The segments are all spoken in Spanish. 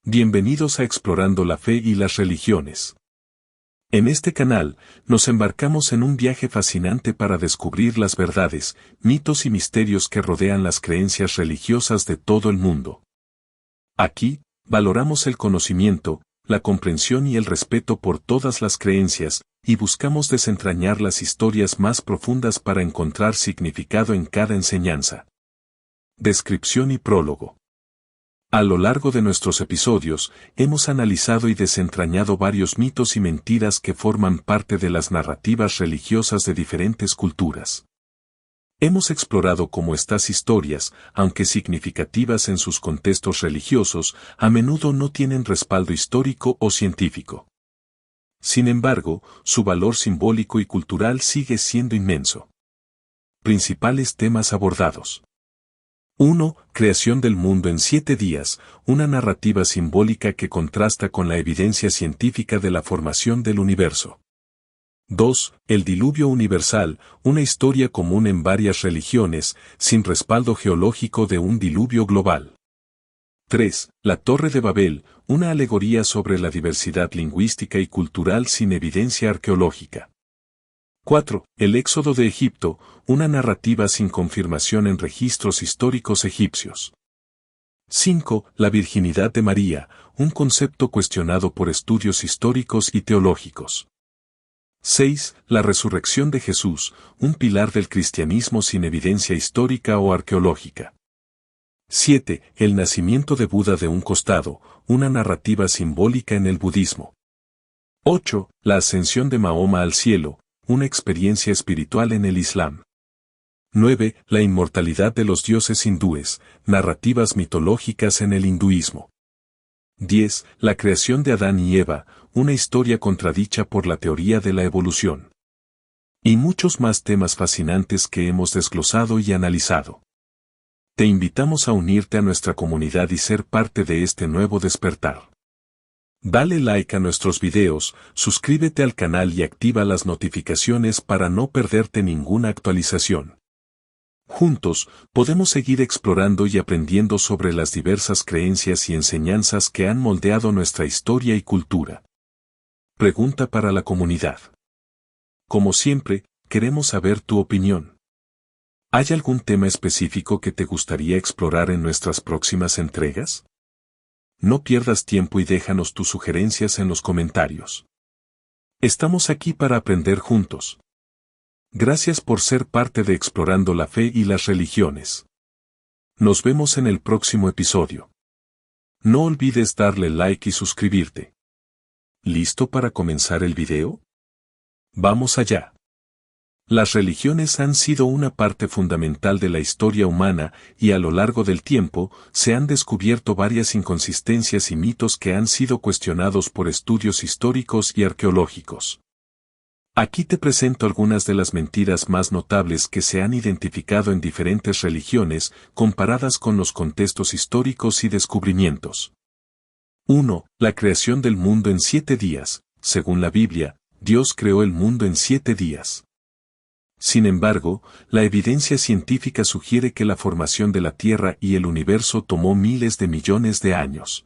Bienvenidos a Explorando la Fe y las Religiones. En este canal, nos embarcamos en un viaje fascinante para descubrir las verdades, mitos y misterios que rodean las creencias religiosas de todo el mundo. Aquí, valoramos el conocimiento, la comprensión y el respeto por todas las creencias, y buscamos desentrañar las historias más profundas para encontrar significado en cada enseñanza. Descripción y prólogo. A lo largo de nuestros episodios, hemos analizado y desentrañado varios mitos y mentiras que forman parte de las narrativas religiosas de diferentes culturas. Hemos explorado cómo estas historias, aunque significativas en sus contextos religiosos, a menudo no tienen respaldo histórico o científico. Sin embargo, su valor simbólico y cultural sigue siendo inmenso. Principales temas abordados. 1. Creación del mundo en 7 días, una narrativa simbólica que contrasta con la evidencia científica de la formación del universo. 2. El diluvio universal, una historia común en varias religiones, sin respaldo geológico de un diluvio global. 3. La Torre de Babel, una alegoría sobre la diversidad lingüística y cultural sin evidencia arqueológica. 4. El éxodo de Egipto, una narrativa sin confirmación en registros históricos egipcios. 5. La virginidad de María, un concepto cuestionado por estudios históricos y teológicos. 6. La resurrección de Jesús, un pilar del cristianismo sin evidencia histórica o arqueológica. 7. El nacimiento de Buda de un costado, una narrativa simbólica en el budismo. 8. La ascensión de Mahoma al cielo, una experiencia espiritual en el Islam. 9. La inmortalidad de los dioses hindúes, narrativas mitológicas en el hinduismo. 10. La creación de Adán y Eva, una historia contradicha por la teoría de la evolución. Y muchos más temas fascinantes que hemos desglosado y analizado. Te invitamos a unirte a nuestra comunidad y ser parte de este nuevo despertar. Dale like a nuestros videos, suscríbete al canal y activa las notificaciones para no perderte ninguna actualización. Juntos, podemos seguir explorando y aprendiendo sobre las diversas creencias y enseñanzas que han moldeado nuestra historia y cultura. Pregunta para la comunidad. Como siempre, queremos saber tu opinión. ¿Hay algún tema específico que te gustaría explorar en nuestras próximas entregas? No pierdas tiempo y déjanos tus sugerencias en los comentarios. Estamos aquí para aprender juntos. Gracias por ser parte de Explorando la Fe y las Religiones. Nos vemos en el próximo episodio. No olvides darle like y suscribirte. ¿Listo para comenzar el video? Vamos allá. Las religiones han sido una parte fundamental de la historia humana y a lo largo del tiempo se han descubierto varias inconsistencias y mitos que han sido cuestionados por estudios históricos y arqueológicos. Aquí te presento algunas de las mentiras más notables que se han identificado en diferentes religiones comparadas con los contextos históricos y descubrimientos. 1. La creación del mundo en 7 días. Según la Biblia, Dios creó el mundo en 7 días. Sin embargo, la evidencia científica sugiere que la formación de la Tierra y el universo tomó miles de millones de años.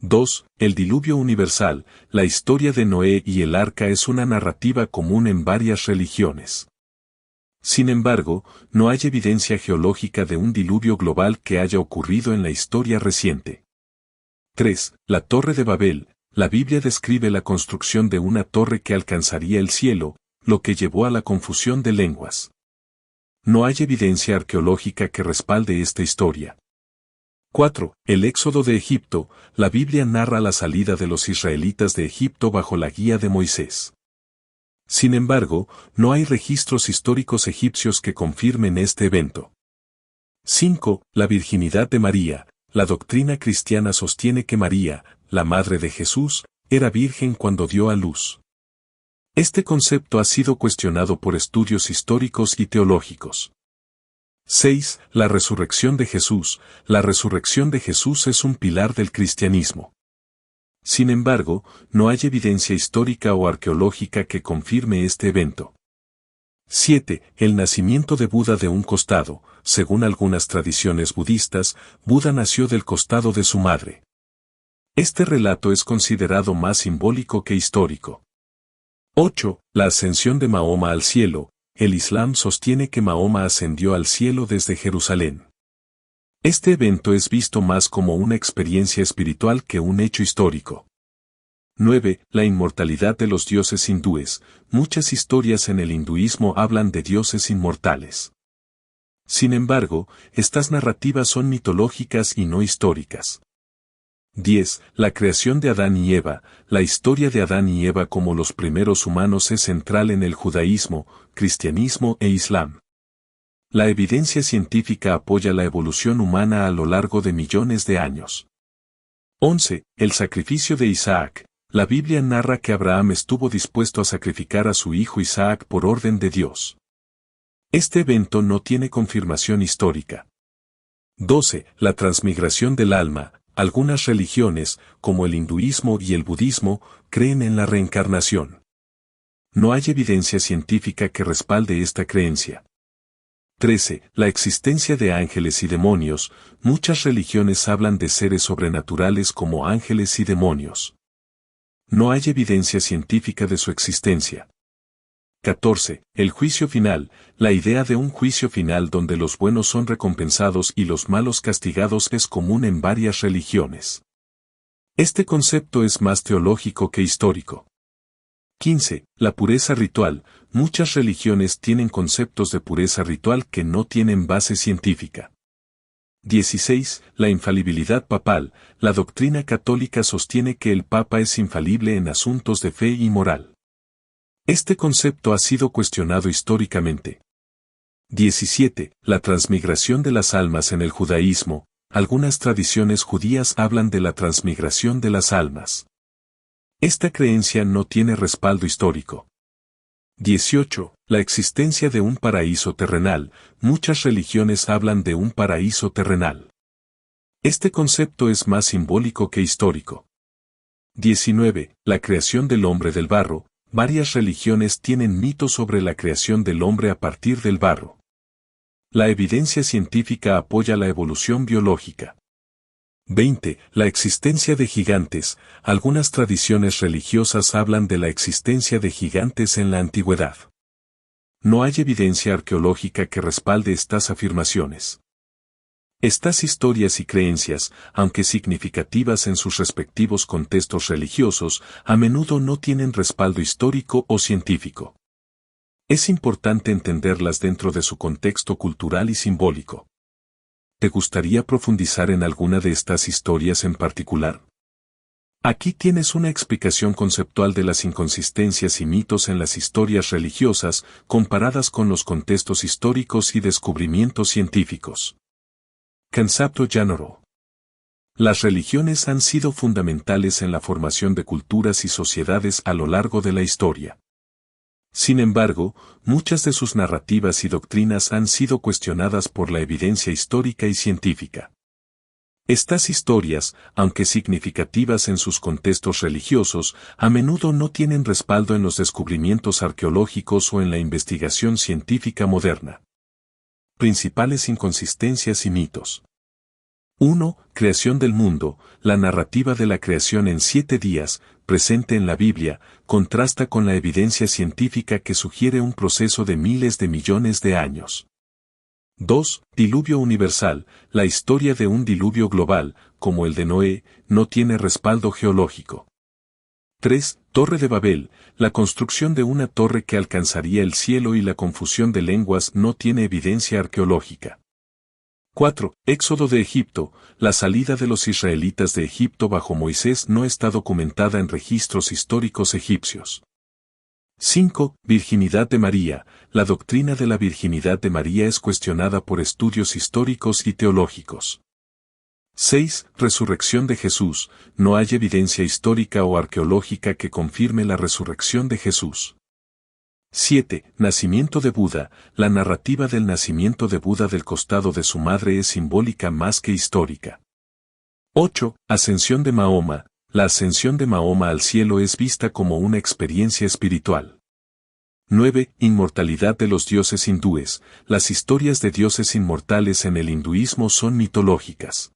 2. El diluvio universal, la historia de Noé y el arca es una narrativa común en varias religiones. Sin embargo, no hay evidencia geológica de un diluvio global que haya ocurrido en la historia reciente. 3. La Torre de Babel, la Biblia describe la construcción de una torre que alcanzaría el cielo, lo que llevó a la confusión de lenguas. No hay evidencia arqueológica que respalde esta historia. 4. El éxodo de Egipto, la Biblia narra la salida de los israelitas de Egipto bajo la guía de Moisés. Sin embargo, no hay registros históricos egipcios que confirmen este evento. 5. La virginidad de María, la doctrina cristiana sostiene que María, la madre de Jesús, era virgen cuando dio a luz. Este concepto ha sido cuestionado por estudios históricos y teológicos. 6. La resurrección de Jesús. La resurrección de Jesús es un pilar del cristianismo. Sin embargo, no hay evidencia histórica o arqueológica que confirme este evento. 7. El nacimiento de Buda de un costado. Según algunas tradiciones budistas, Buda nació del costado de su madre. Este relato es considerado más simbólico que histórico. 8. La ascensión de Mahoma al cielo. El Islam sostiene que Mahoma ascendió al cielo desde Jerusalén. Este evento es visto más como una experiencia espiritual que un hecho histórico. 9. La inmortalidad de los dioses hindúes. Muchas historias en el hinduismo hablan de dioses inmortales. Sin embargo, estas narrativas son mitológicas y no históricas. 10. La creación de Adán y Eva. La historia de Adán y Eva como los primeros humanos es central en el judaísmo, cristianismo e islam. La evidencia científica apoya la evolución humana a lo largo de millones de años. 11. El sacrificio de Isaac. La Biblia narra que Abraham estuvo dispuesto a sacrificar a su hijo Isaac por orden de Dios. Este evento no tiene confirmación histórica. 12. La transmigración del alma. Algunas religiones, como el hinduismo y el budismo, creen en la reencarnación. No hay evidencia científica que respalde esta creencia. 13. La existencia de ángeles y demonios. Muchas religiones hablan de seres sobrenaturales como ángeles y demonios. No hay evidencia científica de su existencia. 14. El juicio final. La idea de un juicio final donde los buenos son recompensados y los malos castigados es común en varias religiones. Este concepto es más teológico que histórico. 15. La pureza ritual. Muchas religiones tienen conceptos de pureza ritual que no tienen base científica. 16. La infalibilidad papal. La doctrina católica sostiene que el Papa es infalible en asuntos de fe y moral. Este concepto ha sido cuestionado históricamente. 17. La transmigración de las almas en el judaísmo. Algunas tradiciones judías hablan de la transmigración de las almas. Esta creencia no tiene respaldo histórico. 18. La existencia de un paraíso terrenal. Muchas religiones hablan de un paraíso terrenal. Este concepto es más simbólico que histórico. 19. La creación del hombre del barro. Varias religiones tienen mitos sobre la creación del hombre a partir del barro. La evidencia científica apoya la evolución biológica. 20. La existencia de gigantes. Algunas tradiciones religiosas hablan de la existencia de gigantes en la antigüedad. No hay evidencia arqueológica que respalde estas afirmaciones. Estas historias y creencias, aunque significativas en sus respectivos contextos religiosos, a menudo no tienen respaldo histórico o científico. Es importante entenderlas dentro de su contexto cultural y simbólico. ¿Te gustaría profundizar en alguna de estas historias en particular? Aquí tienes una explicación conceptual de las inconsistencias y mitos en las historias religiosas comparadas con los contextos históricos y descubrimientos científicos. Concepto Llanero. Las religiones han sido fundamentales en la formación de culturas y sociedades a lo largo de la historia. Sin embargo, muchas de sus narrativas y doctrinas han sido cuestionadas por la evidencia histórica y científica. Estas historias, aunque significativas en sus contextos religiosos, a menudo no tienen respaldo en los descubrimientos arqueológicos o en la investigación científica moderna. Principales inconsistencias y mitos. 1. Creación del mundo. La narrativa de la creación en 7 días, presente en la Biblia, contrasta con la evidencia científica que sugiere un proceso de miles de millones de años. 2. Diluvio universal. La historia de un diluvio global, como el de Noé, no tiene respaldo geológico. 3. Torre de Babel. La construcción de una torre que alcanzaría el cielo y la confusión de lenguas no tiene evidencia arqueológica. 4. Éxodo de Egipto. La salida de los israelitas de Egipto bajo Moisés no está documentada en registros históricos egipcios. 5. Virginidad de María. La doctrina de la virginidad de María es cuestionada por estudios históricos y teológicos. 6. Resurrección de Jesús. No hay evidencia histórica o arqueológica que confirme la resurrección de Jesús. 7. Nacimiento de Buda. La narrativa del nacimiento de Buda del costado de su madre es simbólica más que histórica. 8. Ascensión de Mahoma. La ascensión de Mahoma al cielo es vista como una experiencia espiritual. 9. Inmortalidad de los dioses hindúes. Las historias de dioses inmortales en el hinduismo son mitológicas.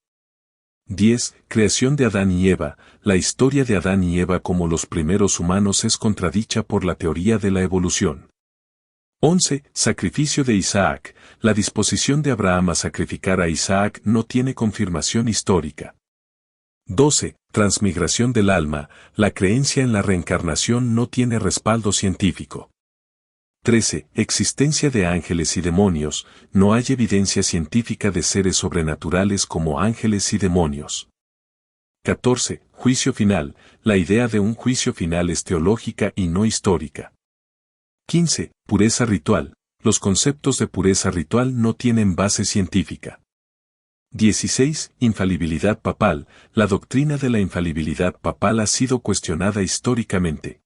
10. Creación de Adán y Eva. La historia de Adán y Eva como los primeros humanos es contradicha por la teoría de la evolución. 11. Sacrificio de Isaac. La disposición de Abraham a sacrificar a Isaac no tiene confirmación histórica. 12. Transmigración del alma. La creencia en la reencarnación no tiene respaldo científico. 13. Existencia de ángeles y demonios. No hay evidencia científica de seres sobrenaturales como ángeles y demonios. 14. Juicio final. La idea de un juicio final es teológica y no histórica. 15. Pureza ritual. Los conceptos de pureza ritual no tienen base científica. 16. Infalibilidad papal. La doctrina de la infalibilidad papal ha sido cuestionada históricamente.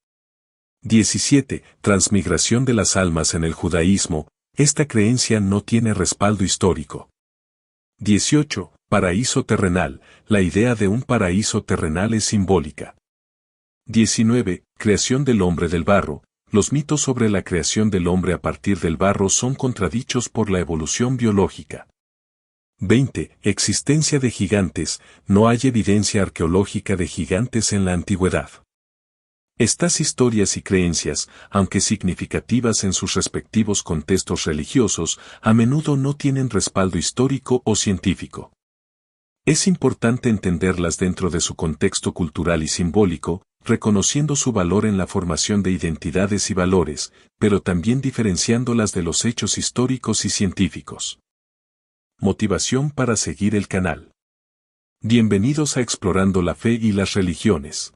17. Transmigración de las almas en el judaísmo. Esta creencia no tiene respaldo histórico. 18. Paraíso terrenal. La idea de un paraíso terrenal es simbólica. 19. Creación del hombre del barro. Los mitos sobre la creación del hombre a partir del barro son contradichos por la evolución biológica. 20. Existencia de gigantes. No hay evidencia arqueológica de gigantes en la antigüedad. Estas historias y creencias, aunque significativas en sus respectivos contextos religiosos, a menudo no tienen respaldo histórico o científico. Es importante entenderlas dentro de su contexto cultural y simbólico, reconociendo su valor en la formación de identidades y valores, pero también diferenciándolas de los hechos históricos y científicos. Motivación para seguir el canal. Bienvenidos a Explorando la Fe y las Religiones.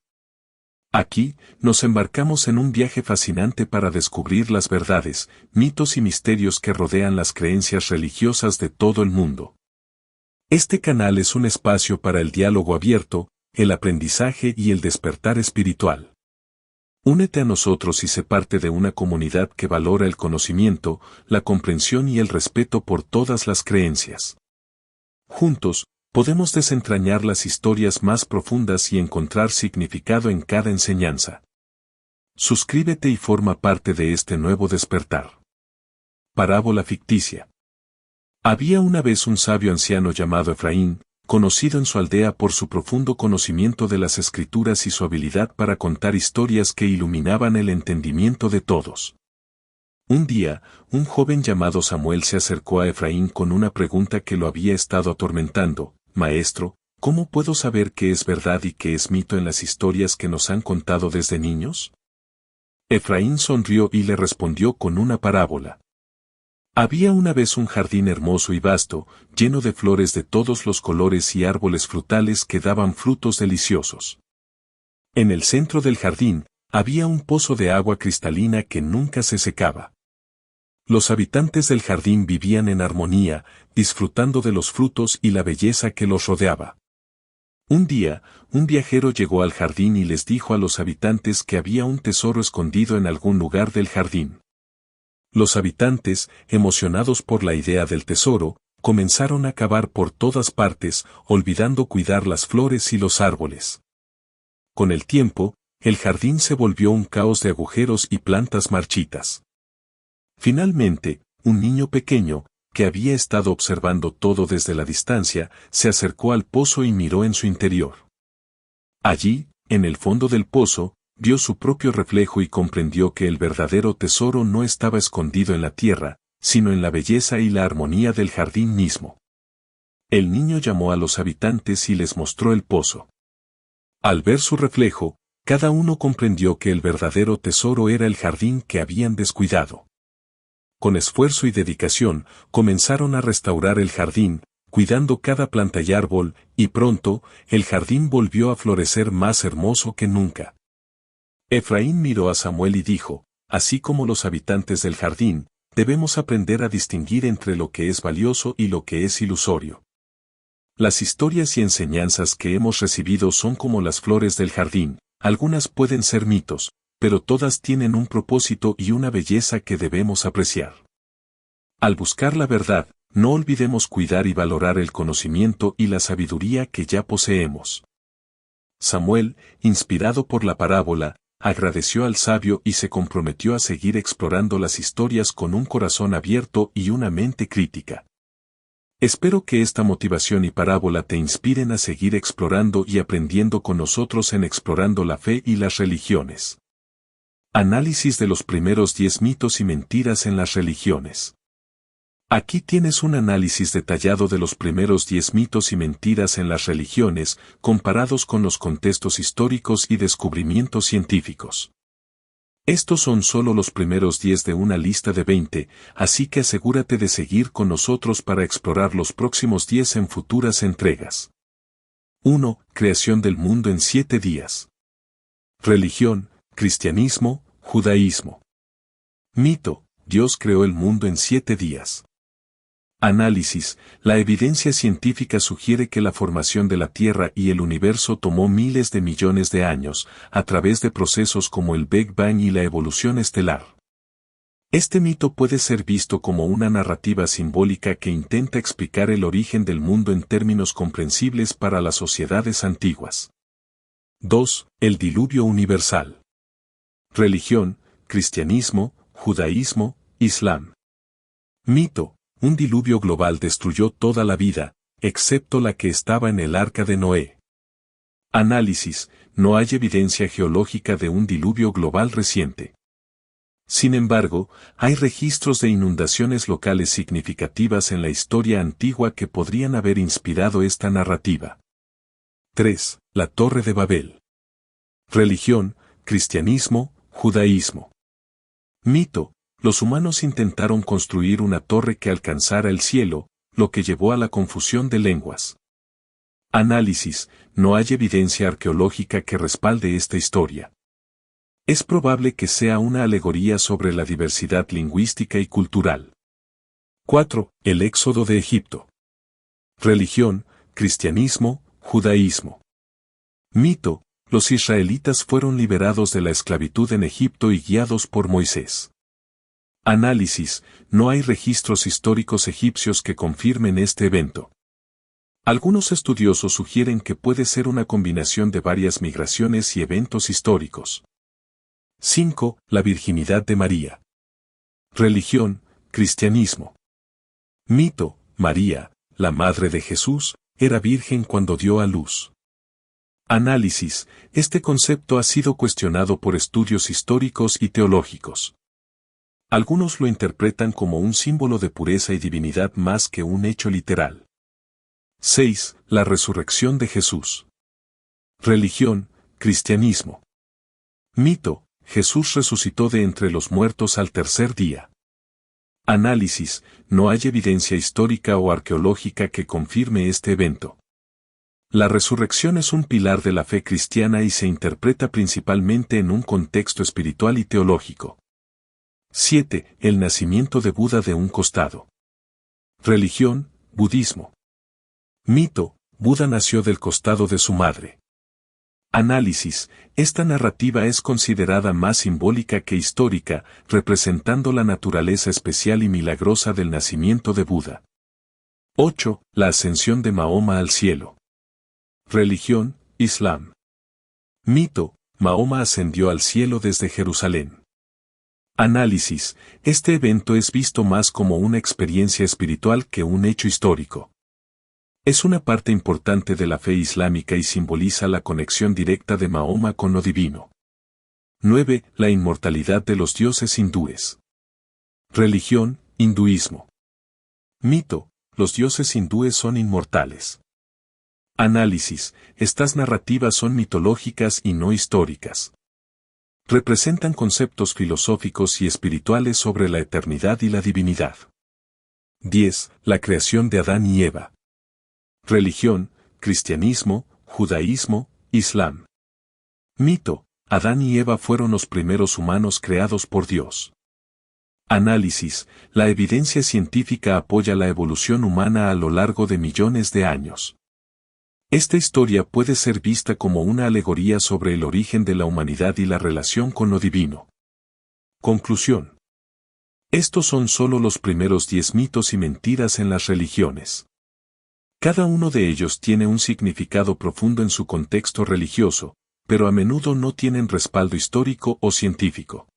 Aquí, nos embarcamos en un viaje fascinante para descubrir las verdades, mitos y misterios que rodean las creencias religiosas de todo el mundo. Este canal es un espacio para el diálogo abierto, el aprendizaje y el despertar espiritual. Únete a nosotros y sé parte de una comunidad que valora el conocimiento, la comprensión y el respeto por todas las creencias. Juntos, podemos desentrañar las historias más profundas y encontrar significado en cada enseñanza. Suscríbete y forma parte de este nuevo despertar. Parábola ficticia. Había una vez un sabio anciano llamado Efraín, conocido en su aldea por su profundo conocimiento de las Escrituras y su habilidad para contar historias que iluminaban el entendimiento de todos. Un día, un joven llamado Samuel se acercó a Efraín con una pregunta que lo había estado atormentando. Maestro, ¿cómo puedo saber qué es verdad y qué es mito en las historias que nos han contado desde niños? Efraín sonrió y le respondió con una parábola. Había una vez un jardín hermoso y vasto, lleno de flores de todos los colores y árboles frutales que daban frutos deliciosos. En el centro del jardín, había un pozo de agua cristalina que nunca se secaba. Los habitantes del jardín vivían en armonía, disfrutando de los frutos y la belleza que los rodeaba. Un día, un viajero llegó al jardín y les dijo a los habitantes que había un tesoro escondido en algún lugar del jardín. Los habitantes, emocionados por la idea del tesoro, comenzaron a cavar por todas partes, olvidando cuidar las flores y los árboles. Con el tiempo, el jardín se volvió un caos de agujeros y plantas marchitas. Finalmente, un niño pequeño, que había estado observando todo desde la distancia, se acercó al pozo y miró en su interior. Allí, en el fondo del pozo, vio su propio reflejo y comprendió que el verdadero tesoro no estaba escondido en la tierra, sino en la belleza y la armonía del jardín mismo. El niño llamó a los habitantes y les mostró el pozo. Al ver su reflejo, cada uno comprendió que el verdadero tesoro era el jardín que habían descuidado. Con esfuerzo y dedicación, comenzaron a restaurar el jardín, cuidando cada planta y árbol, y pronto, el jardín volvió a florecer más hermoso que nunca. Efraín miró a Samuel y dijo, así como los habitantes del jardín, debemos aprender a distinguir entre lo que es valioso y lo que es ilusorio. Las historias y enseñanzas que hemos recibido son como las flores del jardín, algunas pueden ser mitos, pero todas tienen un propósito y una belleza que debemos apreciar. Al buscar la verdad, no olvidemos cuidar y valorar el conocimiento y la sabiduría que ya poseemos. Samuel, inspirado por la parábola, agradeció al sabio y se comprometió a seguir explorando las historias con un corazón abierto y una mente crítica. Espero que esta motivación y parábola te inspiren a seguir explorando y aprendiendo con nosotros en Explorando la Fe y las Religiones. Análisis de los primeros 10 mitos y mentiras en las religiones. Aquí tienes un análisis detallado de los primeros 10 mitos y mentiras en las religiones, comparados con los contextos históricos y descubrimientos científicos. Estos son solo los primeros 10 de una lista de 20, así que asegúrate de seguir con nosotros para explorar los próximos 10 en futuras entregas. 1. Creación del mundo en 7 días. Religión, cristianismo, judaísmo. Mito, Dios creó el mundo en 7 días. Análisis, la evidencia científica sugiere que la formación de la Tierra y el universo tomó miles de millones de años, a través de procesos como el Big Bang y la evolución estelar. Este mito puede ser visto como una narrativa simbólica que intenta explicar el origen del mundo en términos comprensibles para las sociedades antiguas. 2. El diluvio universal. Religión, cristianismo, judaísmo, islam. Mito. Un diluvio global destruyó toda la vida, excepto la que estaba en el arca de Noé. Análisis, no hay evidencia geológica de un diluvio global reciente. Sin embargo, hay registros de inundaciones locales significativas en la historia antigua que podrían haber inspirado esta narrativa. 3. La Torre de Babel. Religión, cristianismo, judaísmo. Mito. Los humanos intentaron construir una torre que alcanzara el cielo, lo que llevó a la confusión de lenguas. Análisis, no hay evidencia arqueológica que respalde esta historia. Es probable que sea una alegoría sobre la diversidad lingüística y cultural. 4. El éxodo de Egipto. Religión, cristianismo, judaísmo. Mito, los israelitas fueron liberados de la esclavitud en Egipto y guiados por Moisés. Análisis, no hay registros históricos egipcios que confirmen este evento. Algunos estudiosos sugieren que puede ser una combinación de varias migraciones y eventos históricos. 5. La virginidad de María. Religión, cristianismo. Mito, María, la madre de Jesús, era virgen cuando dio a luz. Análisis, este concepto ha sido cuestionado por estudios históricos y teológicos. Algunos lo interpretan como un símbolo de pureza y divinidad más que un hecho literal. 6. La resurrección de Jesús. Religión, cristianismo. Mito, Jesús resucitó de entre los muertos al tercer día. Análisis, no hay evidencia histórica o arqueológica que confirme este evento. La resurrección es un pilar de la fe cristiana y se interpreta principalmente en un contexto espiritual y teológico. 7. El nacimiento de Buda de un costado. Religión, budismo. Mito, Buda nació del costado de su madre. Análisis, esta narrativa es considerada más simbólica que histórica, representando la naturaleza especial y milagrosa del nacimiento de Buda. 8. La ascensión de Mahoma al cielo. Religión, islam. Mito, Mahoma ascendió al cielo desde Jerusalén. Análisis, este evento es visto más como una experiencia espiritual que un hecho histórico. Es una parte importante de la fe islámica y simboliza la conexión directa de Mahoma con lo divino. 9. La inmortalidad de los dioses hindúes. Religión, hinduismo. Mito, los dioses hindúes son inmortales. Análisis, estas narrativas son mitológicas y no históricas. Representan conceptos filosóficos y espirituales sobre la eternidad y la divinidad. 10. La creación de Adán y Eva. Religión, cristianismo, judaísmo, islam. Mito, Adán y Eva fueron los primeros humanos creados por Dios. Análisis, la evidencia científica apoya la evolución humana a lo largo de millones de años. Esta historia puede ser vista como una alegoría sobre el origen de la humanidad y la relación con lo divino. Conclusión. Estos son solo los primeros 10 mitos y mentiras en las religiones. Cada uno de ellos tiene un significado profundo en su contexto religioso, pero a menudo no tienen respaldo histórico o científico.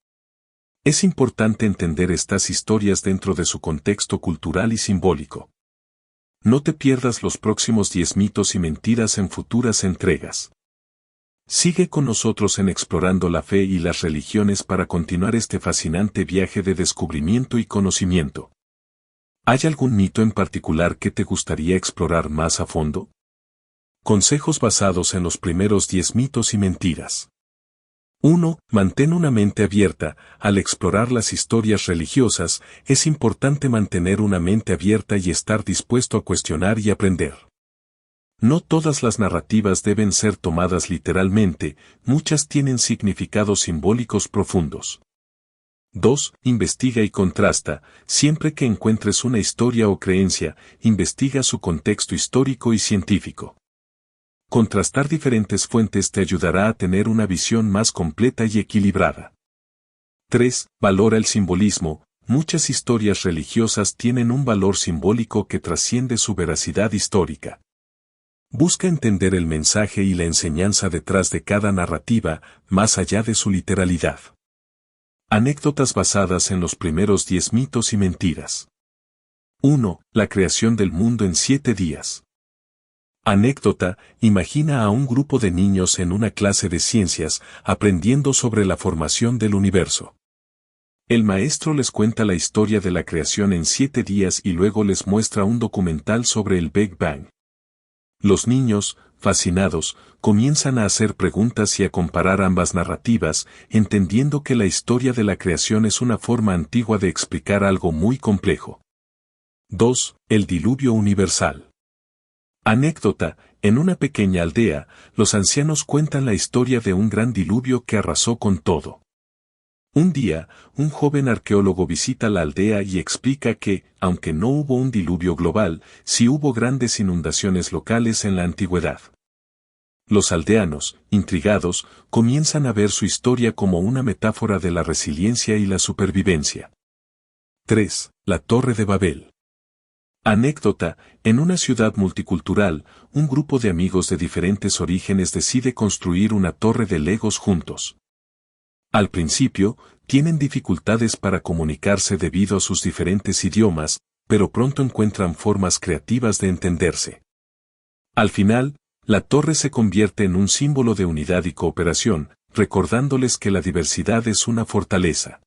Es importante entender estas historias dentro de su contexto cultural y simbólico. No te pierdas los próximos 10 mitos y mentiras en futuras entregas. Sigue con nosotros en Explorando la Fe y las Religiones para continuar este fascinante viaje de descubrimiento y conocimiento. ¿Hay algún mito en particular que te gustaría explorar más a fondo? Consejos basados en los primeros 10 mitos y mentiras. 1. Mantén una mente abierta. Al explorar las historias religiosas, es importante mantener una mente abierta y estar dispuesto a cuestionar y aprender. No todas las narrativas deben ser tomadas literalmente, muchas tienen significados simbólicos profundos. 2. Investiga y contrasta. Siempre que encuentres una historia o creencia, investiga su contexto histórico y científico. Contrastar diferentes fuentes te ayudará a tener una visión más completa y equilibrada. 3. Valora el simbolismo. Muchas historias religiosas tienen un valor simbólico que trasciende su veracidad histórica. Busca entender el mensaje y la enseñanza detrás de cada narrativa, más allá de su literalidad. Anécdotas basadas en los primeros 10 mitos y mentiras. 1. La creación del mundo en 7 días. Anécdota: imagina a un grupo de niños en una clase de ciencias, aprendiendo sobre la formación del universo. El maestro les cuenta la historia de la creación en 7 días y luego les muestra un documental sobre el Big Bang. Los niños, fascinados, comienzan a hacer preguntas y a comparar ambas narrativas, entendiendo que la historia de la creación es una forma antigua de explicar algo muy complejo. 2. El diluvio universal. Anécdota: en una pequeña aldea, los ancianos cuentan la historia de un gran diluvio que arrasó con todo. Un día, un joven arqueólogo visita la aldea y explica que, aunque no hubo un diluvio global, sí hubo grandes inundaciones locales en la antigüedad. Los aldeanos, intrigados, comienzan a ver su historia como una metáfora de la resiliencia y la supervivencia. 3. La Torre de Babel. Anécdota: en una ciudad multicultural, un grupo de amigos de diferentes orígenes decide construir una torre de Legos juntos. Al principio, tienen dificultades para comunicarse debido a sus diferentes idiomas, pero pronto encuentran formas creativas de entenderse. Al final, la torre se convierte en un símbolo de unidad y cooperación, recordándoles que la diversidad es una fortaleza.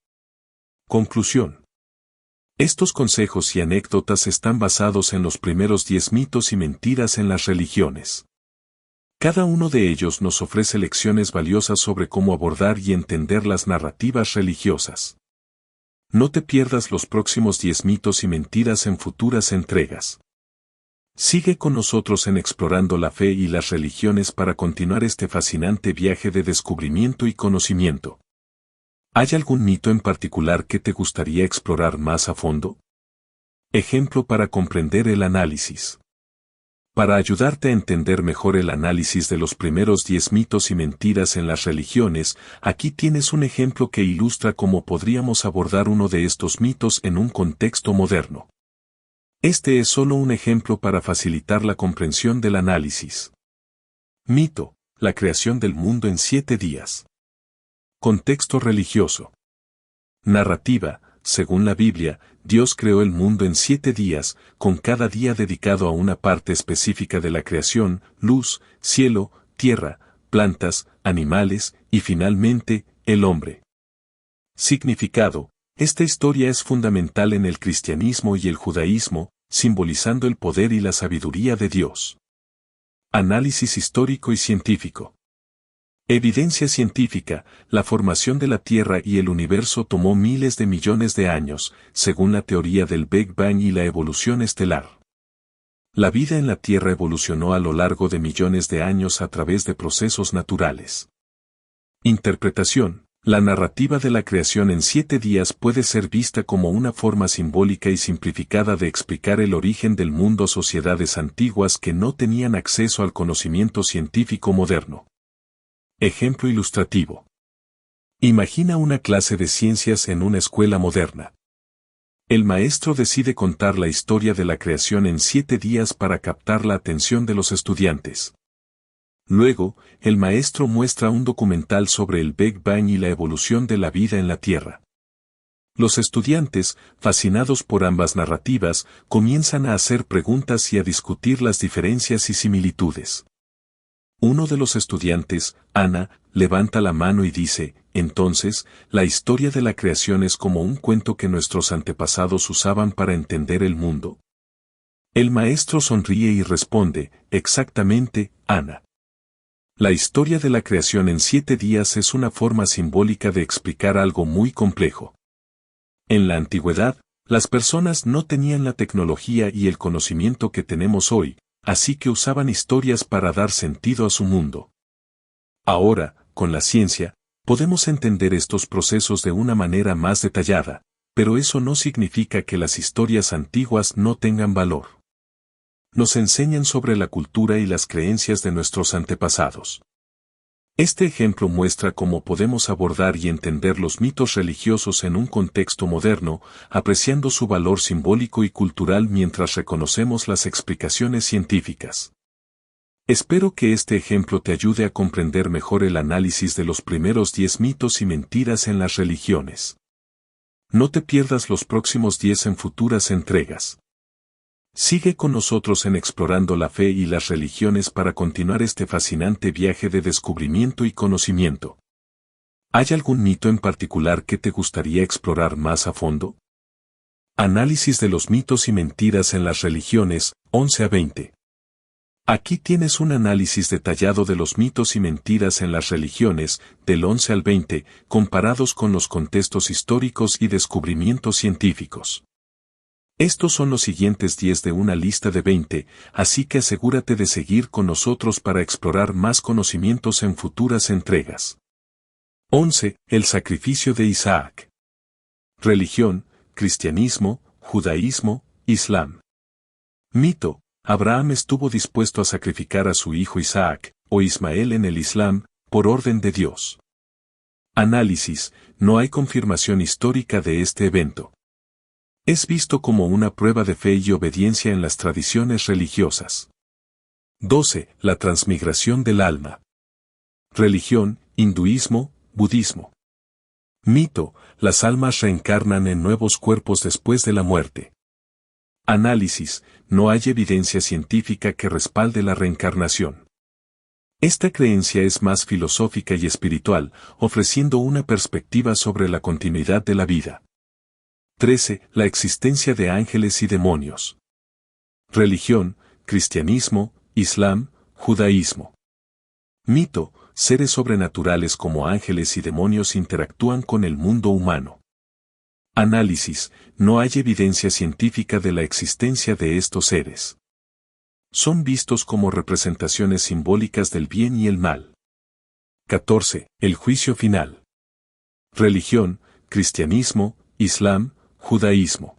Conclusión. Estos consejos y anécdotas están basados en los primeros 10 mitos y mentiras en las religiones. Cada uno de ellos nos ofrece lecciones valiosas sobre cómo abordar y entender las narrativas religiosas. No te pierdas los próximos 10 mitos y mentiras en futuras entregas. Sigue con nosotros en Explorando la Fe y las Religiones para continuar este fascinante viaje de descubrimiento y conocimiento. ¿Hay algún mito en particular que te gustaría explorar más a fondo? Ejemplo para comprender el análisis. Para ayudarte a entender mejor el análisis de los primeros 10 mitos y mentiras en las religiones, aquí tienes un ejemplo que ilustra cómo podríamos abordar uno de estos mitos en un contexto moderno. Este es solo un ejemplo para facilitar la comprensión del análisis. Mito: la creación del mundo en 7 días. Contexto religioso. Narrativa: según la Biblia, Dios creó el mundo en 7 días, con cada día dedicado a una parte específica de la creación: luz, cielo, tierra, plantas, animales, y finalmente, el hombre. Significado: esta historia es fundamental en el cristianismo y el judaísmo, simbolizando el poder y la sabiduría de Dios. Análisis histórico y científico. Evidencia científica: la formación de la Tierra y el universo tomó miles de millones de años, según la teoría del Big Bang y la evolución estelar. La vida en la Tierra evolucionó a lo largo de millones de años a través de procesos naturales. Interpretación: la narrativa de la creación en 7 días puede ser vista como una forma simbólica y simplificada de explicar el origen del mundo a sociedades antiguas que no tenían acceso al conocimiento científico moderno. Ejemplo ilustrativo. Imagina una clase de ciencias en una escuela moderna. El maestro decide contar la historia de la creación en 7 días para captar la atención de los estudiantes. Luego, el maestro muestra un documental sobre el Big Bang y la evolución de la vida en la Tierra. Los estudiantes, fascinados por ambas narrativas, comienzan a hacer preguntas y a discutir las diferencias y similitudes. Uno de los estudiantes, Ana, levanta la mano y dice, entonces, la historia de la creación es como un cuento que nuestros antepasados usaban para entender el mundo. El maestro sonríe y responde, exactamente, Ana. La historia de la creación en 7 días es una forma simbólica de explicar algo muy complejo. En la antigüedad, las personas no tenían la tecnología y el conocimiento que tenemos hoy, así que usaban historias para dar sentido a su mundo. Ahora, con la ciencia, podemos entender estos procesos de una manera más detallada, pero eso no significa que las historias antiguas no tengan valor. Nos enseñan sobre la cultura y las creencias de nuestros antepasados. Este ejemplo muestra cómo podemos abordar y entender los mitos religiosos en un contexto moderno, apreciando su valor simbólico y cultural mientras reconocemos las explicaciones científicas. Espero que este ejemplo te ayude a comprender mejor el análisis de los primeros 10 mitos y mentiras en las religiones. No te pierdas los próximos 10 en futuras entregas. Sigue con nosotros en Explorando la Fe y las Religiones para continuar este fascinante viaje de descubrimiento y conocimiento. ¿Hay algún mito en particular que te gustaría explorar más a fondo? Análisis de los mitos y mentiras en las religiones, 11 a 20. Aquí tienes un análisis detallado de los mitos y mentiras en las religiones, del 11 al 20, comparados con los contextos históricos y descubrimientos científicos. Estos son los siguientes 10 de una lista de 20, así que asegúrate de seguir con nosotros para explorar más conocimientos en futuras entregas. 11. El sacrificio de Isaac. Religión, cristianismo, judaísmo, islam. Mito: Abraham estuvo dispuesto a sacrificar a su hijo Isaac, o Ismael en el Islam, por orden de Dios. Análisis: no hay confirmación histórica de este evento. Es visto como una prueba de fe y obediencia en las tradiciones religiosas. 12. La transmigración del alma. Religión, hinduismo, budismo. Mito: las almas reencarnan en nuevos cuerpos después de la muerte. Análisis: no hay evidencia científica que respalde la reencarnación. Esta creencia es más filosófica y espiritual, ofreciendo una perspectiva sobre la continuidad de la vida. 13. La existencia de ángeles y demonios. Religión, cristianismo, islam, judaísmo. Mito: seres sobrenaturales como ángeles y demonios interactúan con el mundo humano. Análisis: no hay evidencia científica de la existencia de estos seres. Son vistos como representaciones simbólicas del bien y el mal. 14. El juicio final. Religión, cristianismo, islam, judaísmo.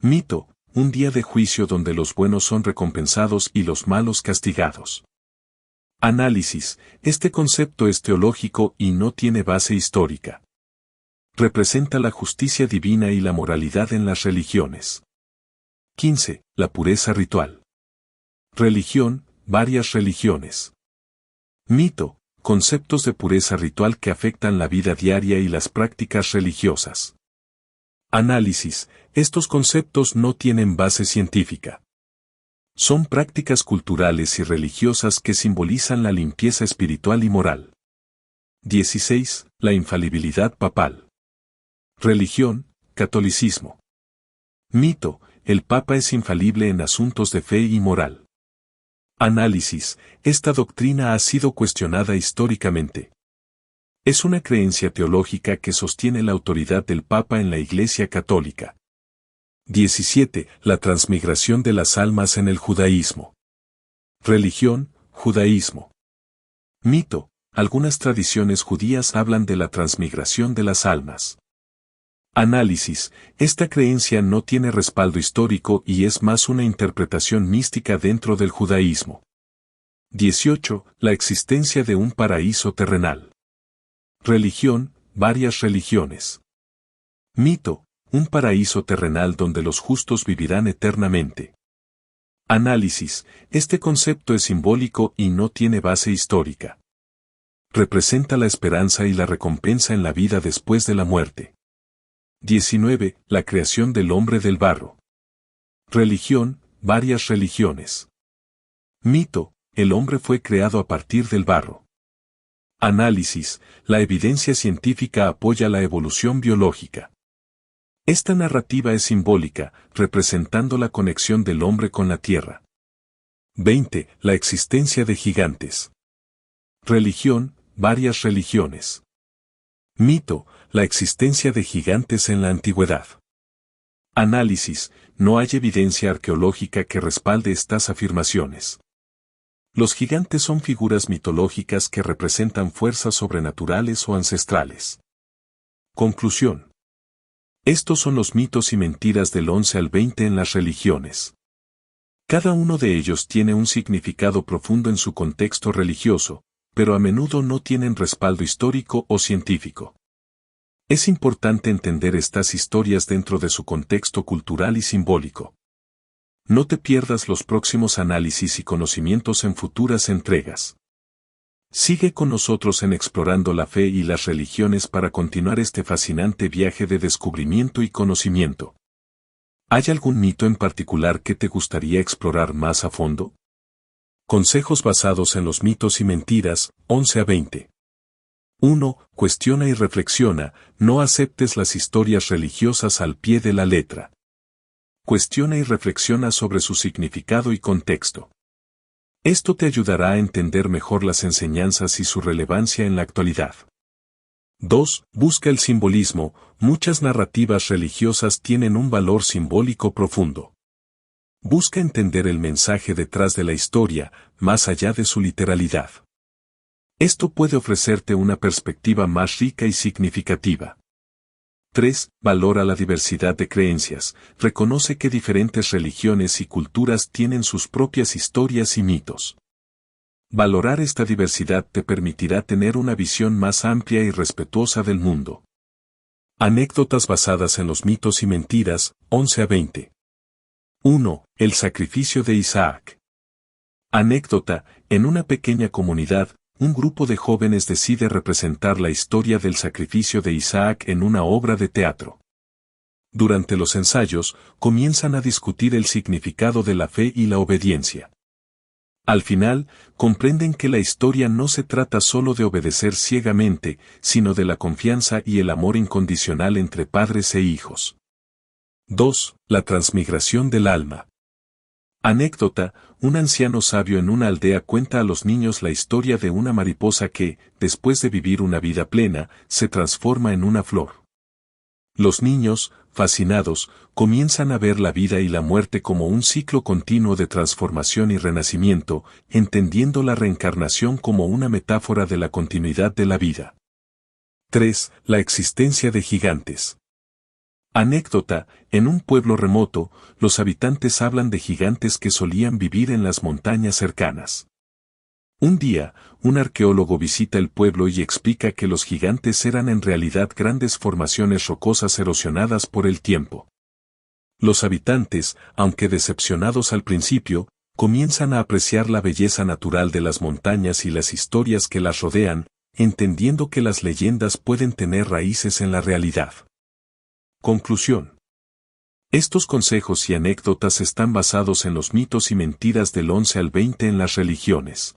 Mito: un día de juicio donde los buenos son recompensados y los malos castigados. Análisis: este concepto es teológico y no tiene base histórica. Representa la justicia divina y la moralidad en las religiones. 15. La pureza ritual. Religión, varias religiones. Mito: conceptos de pureza ritual que afectan la vida diaria y las prácticas religiosas. Análisis: estos conceptos no tienen base científica. Son prácticas culturales y religiosas que simbolizan la limpieza espiritual y moral. 16. La infalibilidad papal. Religión, catolicismo. Mito: el Papa es infalible en asuntos de fe y moral. Análisis: esta doctrina ha sido cuestionada históricamente. Es una creencia teológica que sostiene la autoridad del Papa en la Iglesia Católica. 17. La transmigración de las almas en el judaísmo. Religión, judaísmo. Mito: algunas tradiciones judías hablan de la transmigración de las almas. Análisis: esta creencia no tiene respaldo histórico y es más una interpretación mística dentro del judaísmo. 18. La existencia de un paraíso terrenal. Religión, varias religiones. Mito: un paraíso terrenal donde los justos vivirán eternamente. Análisis: este concepto es simbólico y no tiene base histórica. Representa la esperanza y la recompensa en la vida después de la muerte. 19. La creación del hombre del barro. Religión, varias religiones. Mito, el hombre fue creado a partir del barro. Análisis, la evidencia científica apoya la evolución biológica. Esta narrativa es simbólica, representando la conexión del hombre con la tierra. 20. La existencia de gigantes. Religión, varias religiones. Mito, la existencia de gigantes en la antigüedad. Análisis, no hay evidencia arqueológica que respalde estas afirmaciones. Los gigantes son figuras mitológicas que representan fuerzas sobrenaturales o ancestrales. Conclusión. Estos son los mitos y mentiras del 11 al 20 en las religiones. Cada uno de ellos tiene un significado profundo en su contexto religioso, pero a menudo no tienen respaldo histórico o científico. Es importante entender estas historias dentro de su contexto cultural y simbólico. No te pierdas los próximos análisis y conocimientos en futuras entregas. Sigue con nosotros en Explorando la Fe y las Religiones para continuar este fascinante viaje de descubrimiento y conocimiento. ¿Hay algún mito en particular que te gustaría explorar más a fondo? Consejos basados en los mitos y mentiras, 11 a 20. 1. Cuestiona y reflexiona, no aceptes las historias religiosas al pie de la letra. Cuestiona y reflexiona sobre su significado y contexto. Esto te ayudará a entender mejor las enseñanzas y su relevancia en la actualidad. 2. Busca el simbolismo, muchas narrativas religiosas tienen un valor simbólico profundo. Busca entender el mensaje detrás de la historia, más allá de su literalidad. Esto puede ofrecerte una perspectiva más rica y significativa. 3. Valora la diversidad de creencias, reconoce que diferentes religiones y culturas tienen sus propias historias y mitos. Valorar esta diversidad te permitirá tener una visión más amplia y respetuosa del mundo. Anécdotas basadas en los mitos y mentiras, 11 a 20. 1. El sacrificio de Isaac. Anécdota, en una pequeña comunidad, un grupo de jóvenes decide representar la historia del sacrificio de Isaac en una obra de teatro. Durante los ensayos, comienzan a discutir el significado de la fe y la obediencia. Al final, comprenden que la historia no se trata solo de obedecer ciegamente, sino de la confianza y el amor incondicional entre padres e hijos. 2. La transmigración del alma. Anécdota, un anciano sabio en una aldea cuenta a los niños la historia de una mariposa que, después de vivir una vida plena, se transforma en una flor. Los niños, fascinados, comienzan a ver la vida y la muerte como un ciclo continuo de transformación y renacimiento, entendiendo la reencarnación como una metáfora de la continuidad de la vida. 3. La existencia de gigantes. Anécdota, en un pueblo remoto, los habitantes hablan de gigantes que solían vivir en las montañas cercanas. Un día, un arqueólogo visita el pueblo y explica que los gigantes eran en realidad grandes formaciones rocosas erosionadas por el tiempo. Los habitantes, aunque decepcionados al principio, comienzan a apreciar la belleza natural de las montañas y las historias que las rodean, entendiendo que las leyendas pueden tener raíces en la realidad. Conclusión. Estos consejos y anécdotas están basados en los mitos y mentiras del 11 al 20 en las religiones.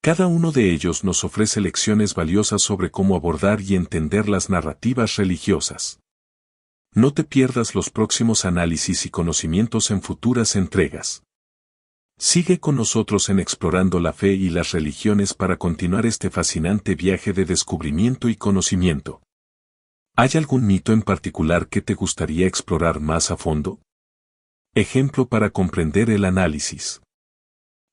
Cada uno de ellos nos ofrece lecciones valiosas sobre cómo abordar y entender las narrativas religiosas. No te pierdas los próximos análisis y conocimientos en futuras entregas. Sigue con nosotros en Explorando la Fe y las Religiones para continuar este fascinante viaje de descubrimiento y conocimiento. ¿Hay algún mito en particular que te gustaría explorar más a fondo? Ejemplo para comprender el análisis.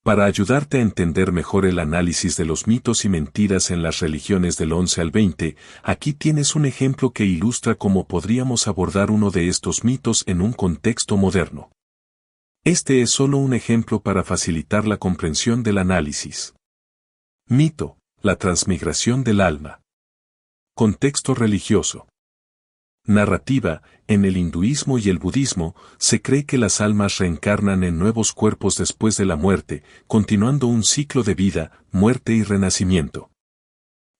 Para ayudarte a entender mejor el análisis de los mitos y mentiras en las religiones del 11 al 20, aquí tienes un ejemplo que ilustra cómo podríamos abordar uno de estos mitos en un contexto moderno. Este es solo un ejemplo para facilitar la comprensión del análisis. Mito, la transmigración del alma. Contexto religioso. Narrativa, en el hinduismo y el budismo, se cree que las almas reencarnan en nuevos cuerpos después de la muerte, continuando un ciclo de vida, muerte y renacimiento.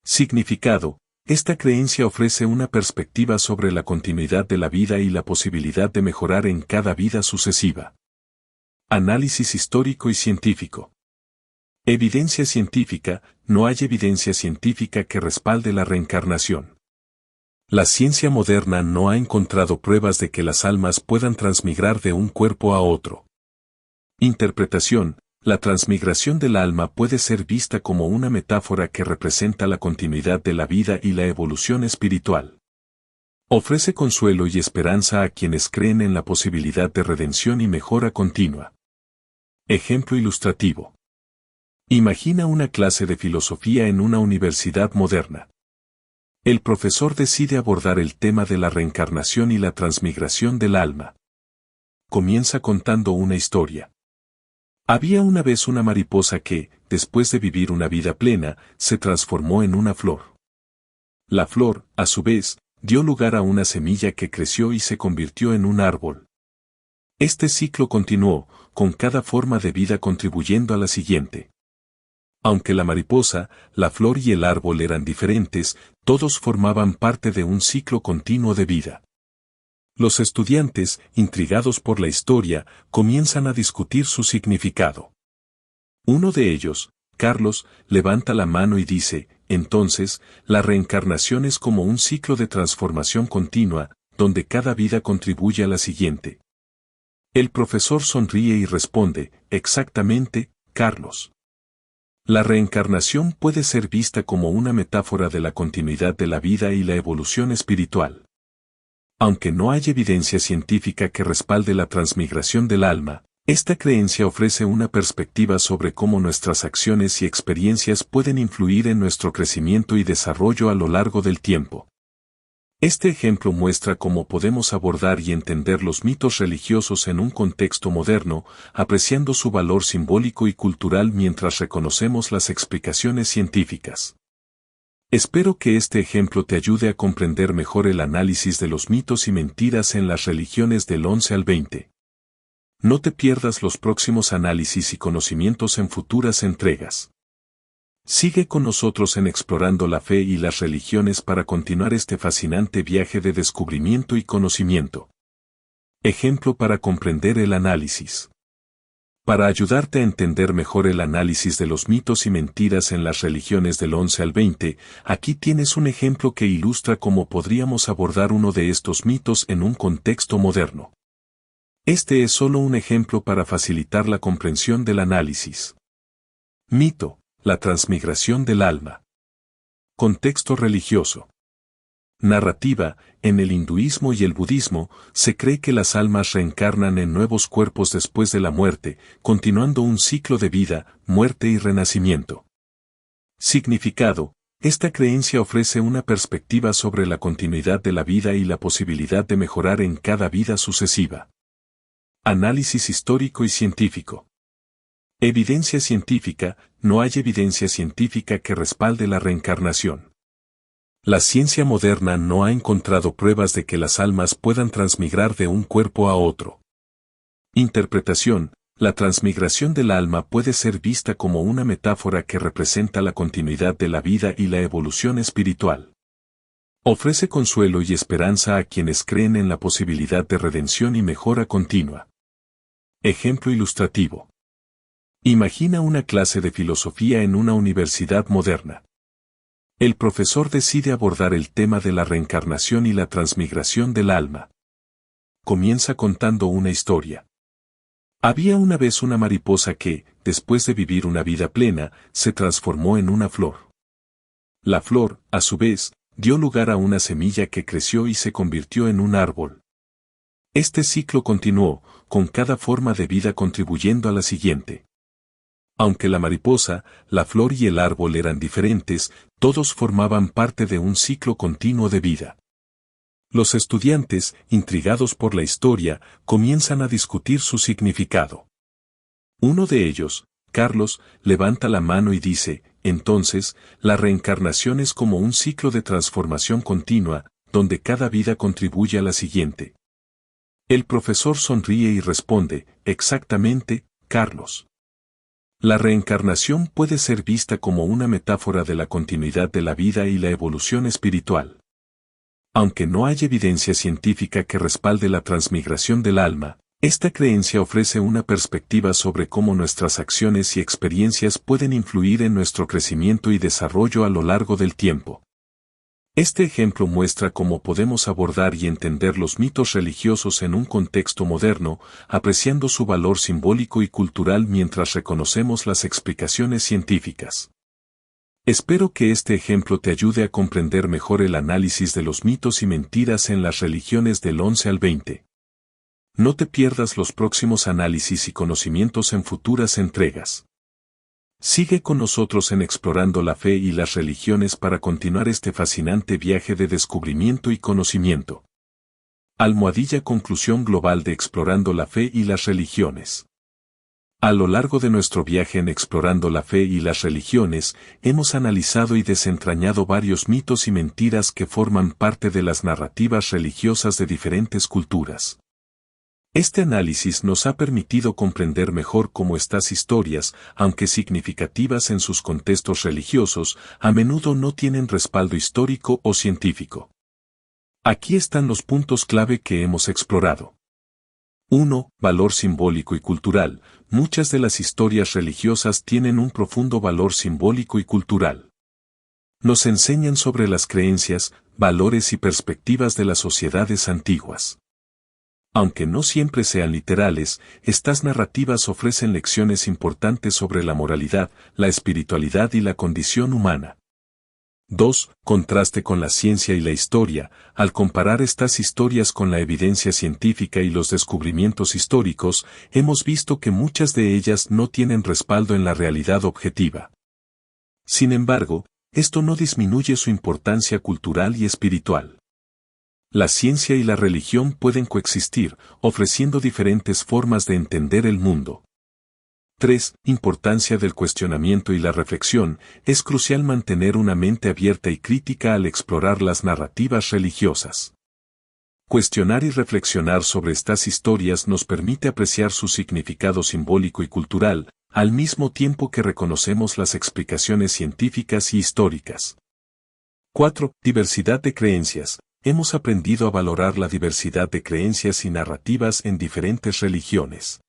Significado, Esta creencia ofrece una perspectiva sobre la continuidad de la vida y la posibilidad de mejorar en cada vida sucesiva. Análisis histórico y científico. Evidencia científica. No hay evidencia científica que respalde la reencarnación. La ciencia moderna no ha encontrado pruebas de que las almas puedan transmigrar de un cuerpo a otro. Interpretación. La transmigración del alma puede ser vista como una metáfora que representa la continuidad de la vida y la evolución espiritual. Ofrece consuelo y esperanza a quienes creen en la posibilidad de redención y mejora continua. Ejemplo ilustrativo. Imagina una clase de filosofía en una universidad moderna. El profesor decide abordar el tema de la reencarnación y la transmigración del alma. Comienza contando una historia. Había una vez una mariposa que, después de vivir una vida plena, se transformó en una flor. La flor, a su vez, dio lugar a una semilla que creció y se convirtió en un árbol. Este ciclo continuó, con cada forma de vida contribuyendo a la siguiente. Aunque la mariposa, la flor y el árbol eran diferentes, todos formaban parte de un ciclo continuo de vida. Los estudiantes, intrigados por la historia, comienzan a discutir su significado. Uno de ellos, Carlos, levanta la mano y dice, entonces, la reencarnación es como un ciclo de transformación continua, donde cada vida contribuye a la siguiente. El profesor sonríe y responde, exactamente, Carlos. La reencarnación puede ser vista como una metáfora de la continuidad de la vida y la evolución espiritual. Aunque no hay evidencia científica que respalde la transmigración del alma, esta creencia ofrece una perspectiva sobre cómo nuestras acciones y experiencias pueden influir en nuestro crecimiento y desarrollo a lo largo del tiempo. Este ejemplo muestra cómo podemos abordar y entender los mitos religiosos en un contexto moderno, apreciando su valor simbólico y cultural mientras reconocemos las explicaciones científicas. Espero que este ejemplo te ayude a comprender mejor el análisis de los mitos y mentiras en las religiones del 11 al 20. No te pierdas los próximos análisis y conocimientos en futuras entregas. Sigue con nosotros en Explorando la Fe y las Religiones para continuar este fascinante viaje de descubrimiento y conocimiento. Ejemplo para comprender el análisis. Para ayudarte a entender mejor el análisis de los mitos y mentiras en las religiones del 11 al 20, aquí tienes un ejemplo que ilustra cómo podríamos abordar uno de estos mitos en un contexto moderno. Este es solo un ejemplo para facilitar la comprensión del análisis. Mito. La transmigración del alma. Contexto religioso. Narrativa. En el hinduismo y el budismo, se cree que las almas reencarnan en nuevos cuerpos después de la muerte, continuando un ciclo de vida, muerte y renacimiento. Significado. Esta creencia ofrece una perspectiva sobre la continuidad de la vida y la posibilidad de mejorar en cada vida sucesiva. Análisis histórico y científico. Evidencia científica. No hay evidencia científica que respalde la reencarnación. La ciencia moderna no ha encontrado pruebas de que las almas puedan transmigrar de un cuerpo a otro. Interpretación. La transmigración del alma puede ser vista como una metáfora que representa la continuidad de la vida y la evolución espiritual. Ofrece consuelo y esperanza a quienes creen en la posibilidad de redención y mejora continua. Ejemplo ilustrativo. Imagina una clase de filosofía en una universidad moderna. El profesor decide abordar el tema de la reencarnación y la transmigración del alma. Comienza contando una historia. Había una vez una mariposa que, después de vivir una vida plena, se transformó en una flor. La flor, a su vez, dio lugar a una semilla que creció y se convirtió en un árbol. Este ciclo continuó, con cada forma de vida contribuyendo a la siguiente. Aunque la mariposa, la flor y el árbol eran diferentes, todos formaban parte de un ciclo continuo de vida. Los estudiantes, intrigados por la historia, comienzan a discutir su significado. Uno de ellos, Carlos, levanta la mano y dice, entonces, la reencarnación es como un ciclo de transformación continua, donde cada vida contribuye a la siguiente. El profesor sonríe y responde, exactamente, Carlos. La reencarnación puede ser vista como una metáfora de la continuidad de la vida y la evolución espiritual. Aunque no hay evidencia científica que respalde la transmigración del alma, esta creencia ofrece una perspectiva sobre cómo nuestras acciones y experiencias pueden influir en nuestro crecimiento y desarrollo a lo largo del tiempo. Este ejemplo muestra cómo podemos abordar y entender los mitos religiosos en un contexto moderno, apreciando su valor simbólico y cultural mientras reconocemos las explicaciones científicas. Espero que este ejemplo te ayude a comprender mejor el análisis de los mitos y mentiras en las religiones del 11 al 20. No te pierdas los próximos análisis y conocimientos en futuras entregas. Sigue con nosotros en Explorando la Fe y las Religiones para continuar este fascinante viaje de descubrimiento y conocimiento. Conclusión global de Explorando la Fe y las Religiones. A lo largo de nuestro viaje en Explorando la Fe y las Religiones, hemos analizado y desentrañado varios mitos y mentiras que forman parte de las narrativas religiosas de diferentes culturas. Este análisis nos ha permitido comprender mejor cómo estas historias, aunque significativas en sus contextos religiosos, a menudo no tienen respaldo histórico o científico. Aquí están los puntos clave que hemos explorado. 1. Valor simbólico y cultural. Muchas de las historias religiosas tienen un profundo valor simbólico y cultural. Nos enseñan sobre las creencias, valores y perspectivas de las sociedades antiguas. Aunque no siempre sean literales, estas narrativas ofrecen lecciones importantes sobre la moralidad, la espiritualidad y la condición humana. 2. Contraste con la ciencia y la historia. Al comparar estas historias con la evidencia científica y los descubrimientos históricos, hemos visto que muchas de ellas no tienen respaldo en la realidad objetiva. Sin embargo, esto no disminuye su importancia cultural y espiritual. La ciencia y la religión pueden coexistir, ofreciendo diferentes formas de entender el mundo. 3. Importancia del cuestionamiento y la reflexión. Es crucial mantener una mente abierta y crítica al explorar las narrativas religiosas. Cuestionar y reflexionar sobre estas historias nos permite apreciar su significado simbólico y cultural, al mismo tiempo que reconocemos las explicaciones científicas y históricas. 4. Diversidad de creencias. Hemos aprendido a valorar la diversidad de creencias y narrativas en diferentes religiones.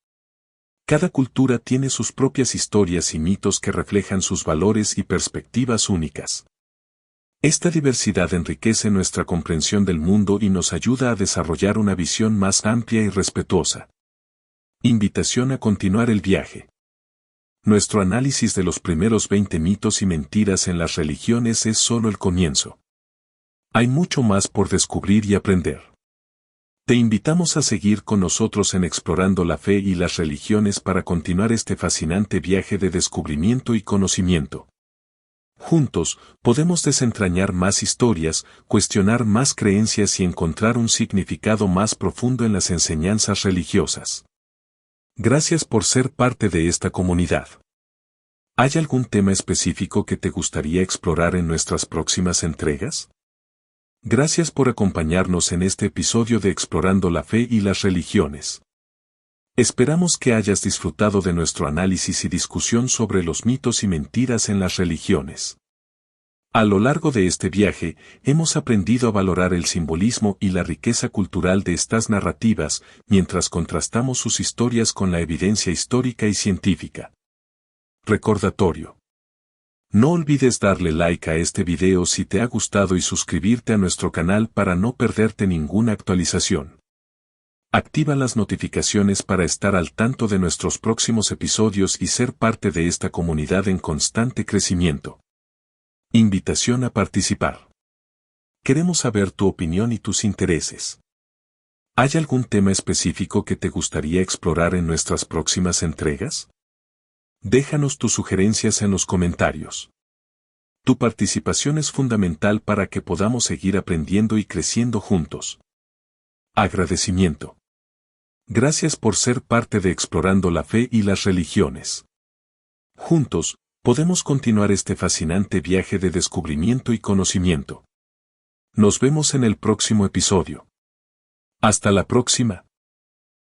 Cada cultura tiene sus propias historias y mitos que reflejan sus valores y perspectivas únicas. Esta diversidad enriquece nuestra comprensión del mundo y nos ayuda a desarrollar una visión más amplia y respetuosa. Invitación a continuar el viaje. Nuestro análisis de los primeros 20 mitos y mentiras en las religiones es solo el comienzo. Hay mucho más por descubrir y aprender. Te invitamos a seguir con nosotros en Explorando la Fe y las Religiones para continuar este fascinante viaje de descubrimiento y conocimiento. Juntos, podemos desentrañar más historias, cuestionar más creencias y encontrar un significado más profundo en las enseñanzas religiosas. Gracias por ser parte de esta comunidad. ¿Hay algún tema específico que te gustaría explorar en nuestras próximas entregas? Gracias por acompañarnos en este episodio de Explorando la Fe y las Religiones. Esperamos que hayas disfrutado de nuestro análisis y discusión sobre los mitos y mentiras en las religiones. A lo largo de este viaje, hemos aprendido a valorar el simbolismo y la riqueza cultural de estas narrativas, mientras contrastamos sus historias con la evidencia histórica y científica. Recordatorio. No olvides darle like a este video si te ha gustado y suscribirte a nuestro canal para no perderte ninguna actualización. Activa las notificaciones para estar al tanto de nuestros próximos episodios y ser parte de esta comunidad en constante crecimiento. Invitación a participar. Queremos saber tu opinión y tus intereses. ¿Hay algún tema específico que te gustaría explorar en nuestras próximas entregas? Déjanos tus sugerencias en los comentarios. Tu participación es fundamental para que podamos seguir aprendiendo y creciendo juntos. Agradecimiento. Gracias por ser parte de Explorando la Fe y las Religiones. Juntos, podemos continuar este fascinante viaje de descubrimiento y conocimiento. Nos vemos en el próximo episodio. Hasta la próxima.